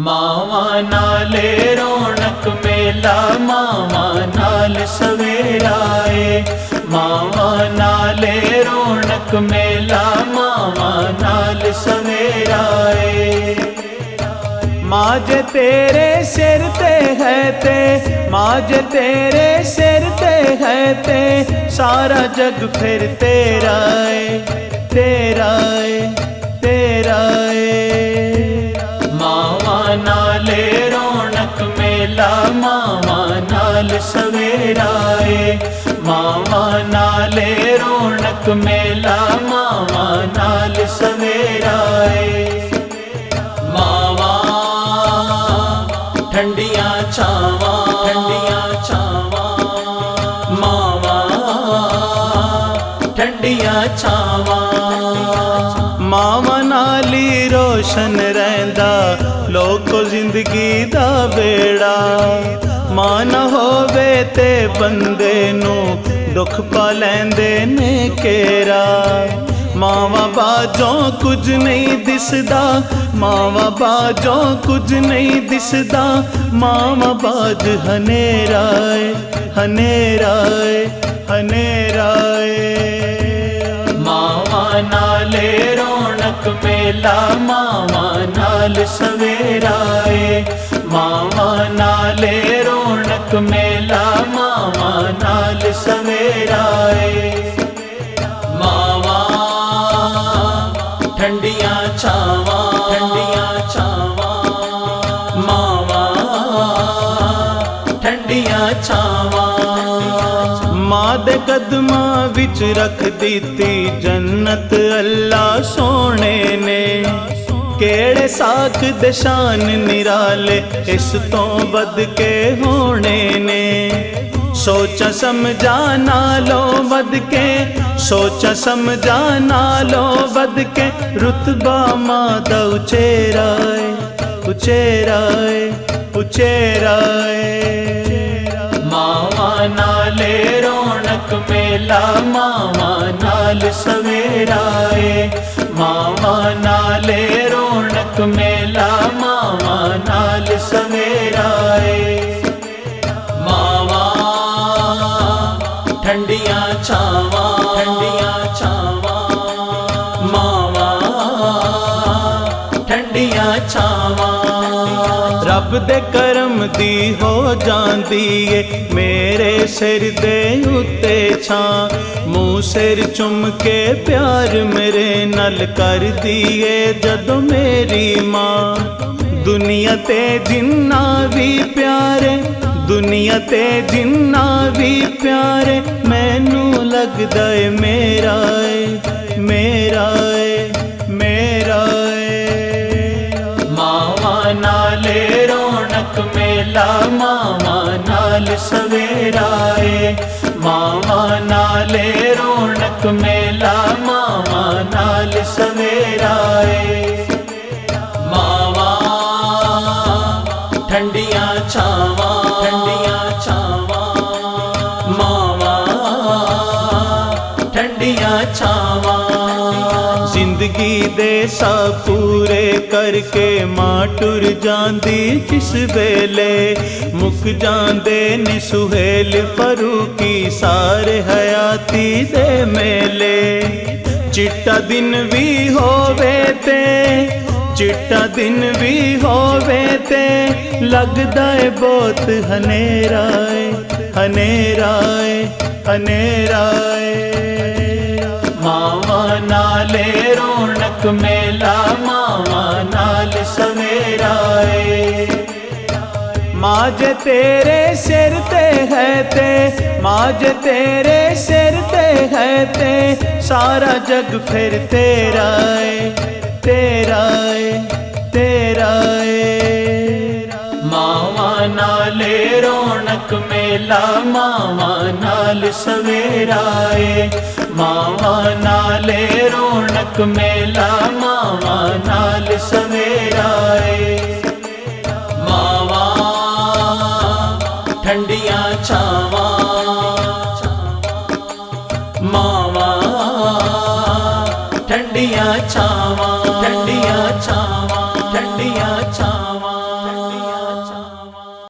मावा नाले रौनक मेला मावा नाल सवेराए। मावा नाले रौनक मेला मावा नाल सवेराए। माज तेरे सिर ते है ते माज तेरे सिर ते है ते सारा जग फिर तेरा है तेरा है तेरा है। मावा नाले रौनक मेला मावा नाल सवेराए। मावा नाले रौनक मेला मावा नाल सवेराए। मावा ठंडियां छावां ठंडियां छावां मावा ठंडियां छावां। मावा नाली रोशन रहिंदा लोको जिंदगी दा बेड़ा। मां न होवे ते बंदे नू दुख पा लैंदे ने केरा। मावा बाजों कुछ नहीं दिसदा मावा बाजों कुछ नहीं दिसदा। मावा बाज हनेरा है हनेरा है हनेरा है। मावा नाले रौनक मेला मावा नाल सवेराए। मावा नाले रौनक मेला मावा नाल सवेराए। मावा ठंडियां छावां ठंडियां छावां मावा ठंडियां छावां। मां दे कदमां विच रख दिती जन्नत अल्लाह सोने ने। केड़े साख दे शान निराले इस तो बद के होने ने। सोचा समझा नालो बद के सोचा समझा नालो बद के रुतबा मां दा उचेरा है उचेरा है उचेरा है। मावा नाले रौनक मेला मावा नाल सवेराए। मावा नाले रौनक मेला मावा नाल सवेराए। मावा ठंडियां छावां ठंडियां छावां मावा ठंडियां छावां। रब दे करम दी हो जांदी ए मेरे सिर दे उत्ते छां। मुँह सिर चुम के प्यार मेरे नल कर दिए जदों मेरी मां। दुनिया ते जिन्ना भी प्यारे दुनिया ते जिन्ना भी प्यारे मैनू लगदा है मेरा है मेरा है मेरा है। मावा नाले रौनक मेला मावा नाल सवेराए। मावा नाले रौनक मेला मावा नाल सवेराए। मावा ठंडियां छावां ठंडियां छावां मावा ठंडियां छावां। जिंदगी दे सा पूरे करके मां टुर जांदी जिस वेले। मुक जांदे ने सुहेल फरूकी सारे हयाती दे मेले। चिट्टा दिन भी होवे ते चिट्टा दिन भी होवे ते लगदा है बहुत हनेरा है हनेरा है हनेरा है। मावा नाले रौनक मेला मावा नाल सवेराए। माज तेरे सिर ते है ते माज तेरे सिर ते है ते सारा जग फिर तेरा है तेरा है तेरा है। मावा नाले रौनक मेला मावा नाल सवेराए। मावा नाले रौनक मेला मावा नाल सवेराए। मावा ठंडियां छावां मावा ठंडियां छावां।